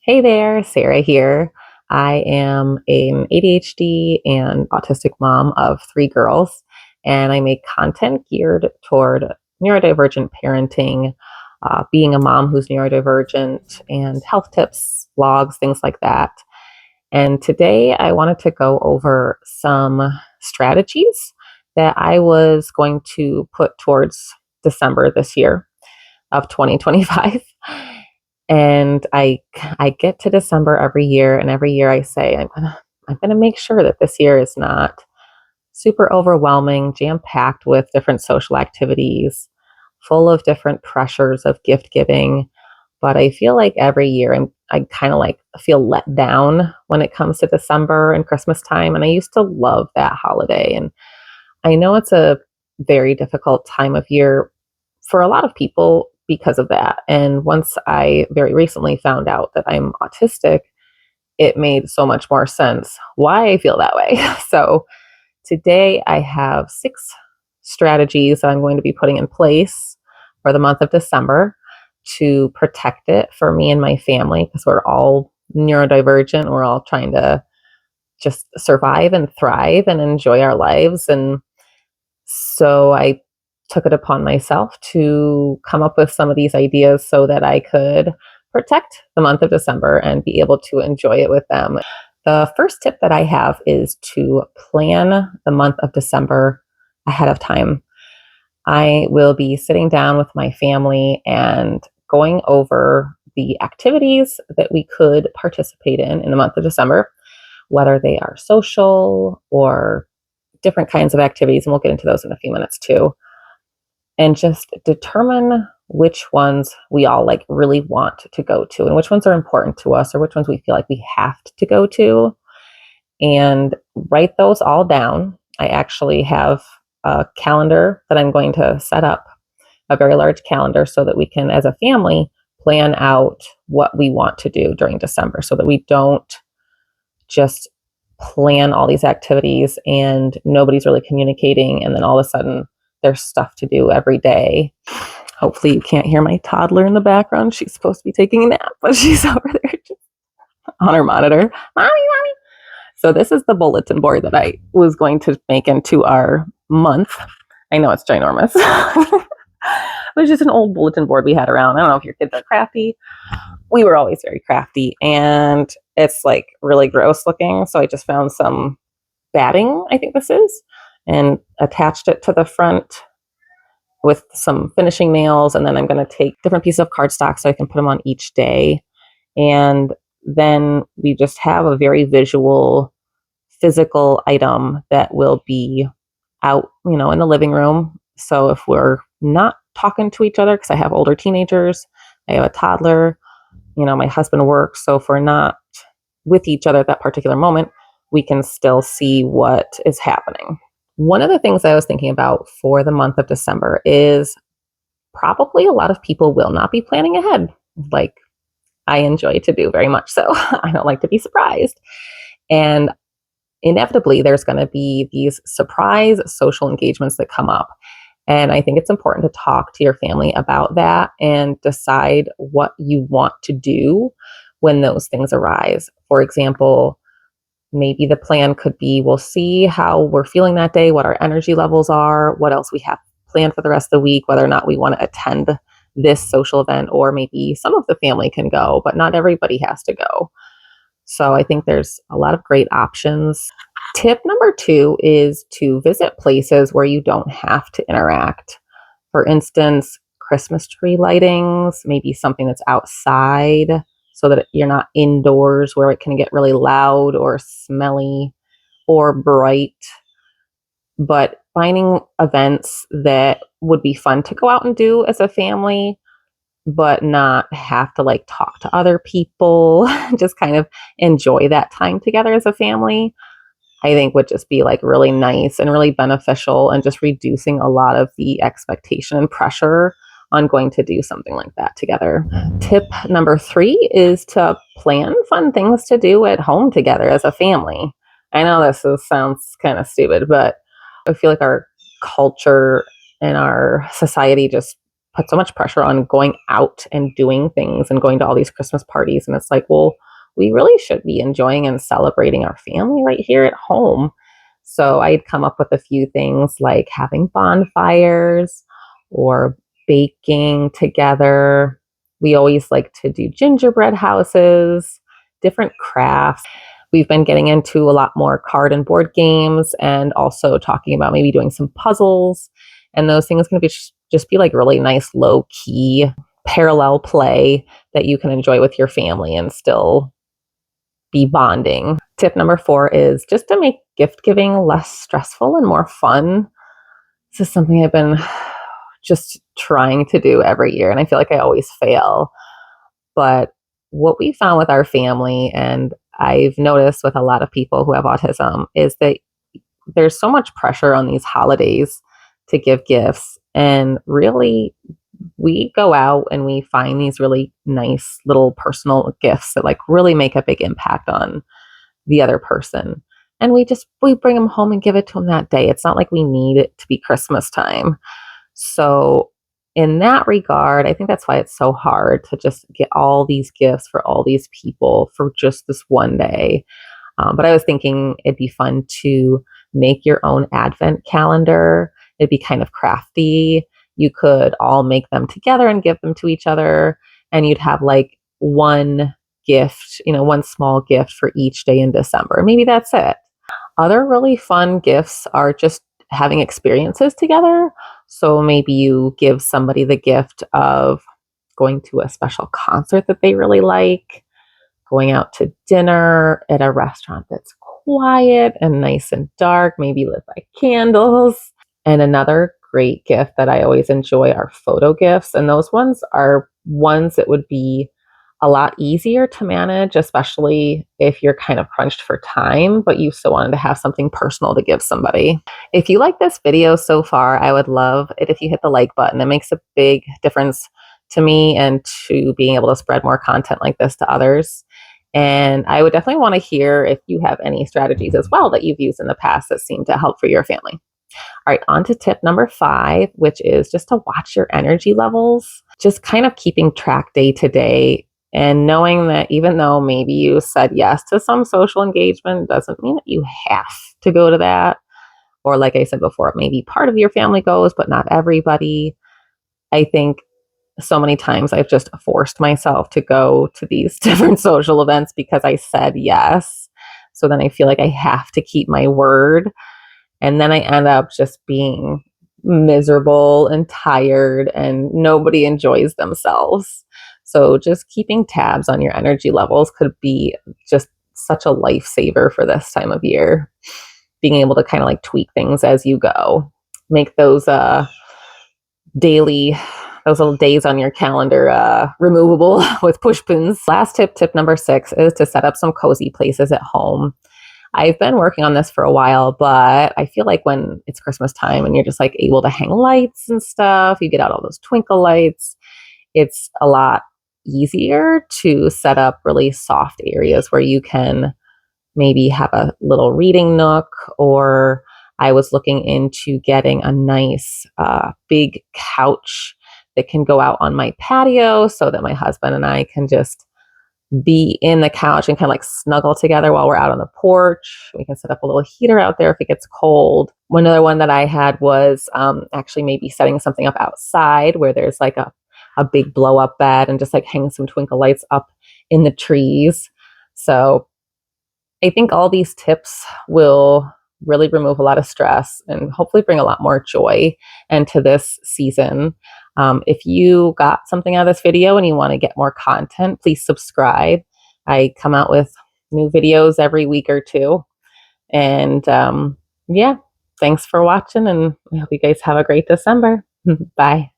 Hey there, Sarah here. I am an ADHD and autistic mom of three girls, and I make content geared toward neurodivergent parenting, being a mom who's neurodivergent, and health tips, blogs, things like that. And today I wanted to go over some strategies that I was going to put towards December this year of 2025. And I get to December every year, and every year I say I'm gonna make sure that this year is not super overwhelming, jam packed with different social activities, full of different pressures of gift giving. But I feel like every year I kind of like feel let down when it comes to December and Christmas time. And I used to love that holiday. And I know it's a very difficult time of year for a lot of people because of that. And once I very recently found out that I'm autistic, it made so much more sense why I feel that way. So today I have 6 strategies that I'm going to be putting in place for the month of December to protect it for me and my family because we're all neurodivergent. We're all trying to just survive and thrive and enjoy our lives. And so I took it upon myself to come up with some of these ideas so that I could protect the month of December and be able to enjoy it with them. The first tip that I have is to plan the month of December ahead of time. I will be sitting down with my family and going over the activities that we could participate in the month of December, whether they are social or different kinds of activities. And we'll get into those in a few minutes too. And just determine which ones we all like really want to go to and which ones are important to us or which ones we feel like we have to go to, and write those all down. I actually have a calendar that I'm going to set up, a very large calendar, so that we can, as a family, plan out what we want to do during December so that we don't just plan all these activities and nobody's really communicating. And then all of a sudden there's stuff to do every day. Hopefully you can't hear my toddler in the background. She's supposed to be taking a nap, but she's over there just on her monitor. Mommy, mommy. So this is the bulletin board that I was going to make into our month. I know it's ginormous. It was just an old bulletin board we had around. I don't know if your kids are crafty. We were always very crafty, and it's like really gross looking. So I just found some batting, I think this is, and attached it to the front with some finishing nails. And then I'm going to take different pieces of cardstock so I can put them on each day. And then we just have a very visual, physical item that will be out, in the living room. So if we're not talking to each other, because I have older teenagers, I have a toddler, my husband works. So if we're not with each other at that particular moment, we can still see what is happening. One of the things I was thinking about for the month of December is probably a lot of people will not be planning ahead, like I enjoy to do very much so. I don't like to be surprised. And inevitably, there's going to be these surprise social engagements that come up. And I think it's important to talk to your family about that and decide what you want to do when those things arise. For example, maybe the plan could be, we'll see how we're feeling that day, what our energy levels are, what else we have planned for the rest of the week, whether or not we want to attend this social event, or maybe some of the family can go, but not everybody has to go. So I think there's a lot of great options. Tip number 2 is to visit places where you don't have to interact. For instance, Christmas tree lightings, maybe something that's outside so that you're not indoors where it can get really loud or smelly or bright. But finding events that would be fun to go out and do as a family, but not have to like talk to other people, just kind of enjoy that time together as a family, I think would just be like really nice and really beneficial, and just reducing a lot of the expectation and pressure on going to do something like that together. Tip number 3 is to plan fun things to do at home together as a family. I know sounds kind of stupid, but I feel like our culture and our society just put so much pressure on going out and doing things and going to all these Christmas parties. And it's like, well, we really should be enjoying and celebrating our family right here at home. So I'd come up with a few things like having bonfires or baking together. We always like to do gingerbread houses, different crafts. We've been getting into a lot more card and board games, and also talking about maybe doing some puzzles. And those things can be just be like really nice, low key, parallel play that you can enjoy with your family and still be bonding. Tip number 4 is just to make gift giving less stressful and more fun. This is something I've been just trying to do every year, and I feel like I always fail. But what we found with our family, and I've noticed with a lot of people who have autism, is that there's so much pressure on these holidays to give gifts. And really, we go out and we find these really nice little personal gifts that like really make a big impact on the other person. And we bring them home and give it to them that day. It's not like we need it to be Christmas time. So in that regard, I think that's why it's so hard to just get all these gifts for all these people for just this one day. But I was thinking it'd be fun to make your own advent calendar. It'd be kind of crafty. You could all make them together and give them to each other. And you'd have like one gift, one small gift for each day in December. Maybe that's it. Other really fun gifts are just having experiences together. So maybe you give somebody the gift of going to a special concert that they really like, going out to dinner at a restaurant that's quiet and nice and dark, maybe lit by candles. And another great gift that I always enjoy are photo gifts. And those ones are ones that would be a lot easier to manage, especially if you're kind of crunched for time, but you still wanted to have something personal to give somebody. If you like this video so far, I would love it if you hit the like button. It makes a big difference to me and to being able to spread more content like this to others. And I would definitely want to hear if you have any strategies as well that you've used in the past that seem to help for your family. All right, on to tip number 5, which is just to watch your energy levels, just kind of keeping track day to day. And knowing that even though maybe you said yes to some social engagement doesn't mean that you have to go to that. Or like I said before, maybe part of your family goes, but not everybody. I think so many times I've just forced myself to go to these different social events because I said yes. So then I feel like I have to keep my word. And then I end up just being miserable and tired and nobody enjoys themselves. So just keeping tabs on your energy levels could be just such a lifesaver for this time of year. Being able to kind of like tweak things as you go. Make those those little days on your calendar removable with push pins. Last tip number 6, is to set up some cozy places at home. I've been working on this for a while, but I feel like when it's Christmas time and you're just like able to hang lights and stuff, you get out all those twinkle lights, it's a lot easier to set up really soft areas where you can maybe have a little reading nook. Or I was looking into getting a nice big couch that can go out on my patio so that my husband and I can just be in the couch and kind of like snuggle together while we're out on the porch. We can set up a little heater out there if it gets cold. One other one that I had was actually maybe setting something up outside where there's like a big blow up bed and just like hang some twinkle lights up in the trees. So I think all these tips will really remove a lot of stress and hopefully bring a lot more joy into this season. If you got something out of this video and you want to get more content, please subscribe. I come out with new videos every week or two. And yeah, thanks for watching, and I hope you guys have a great December. Bye.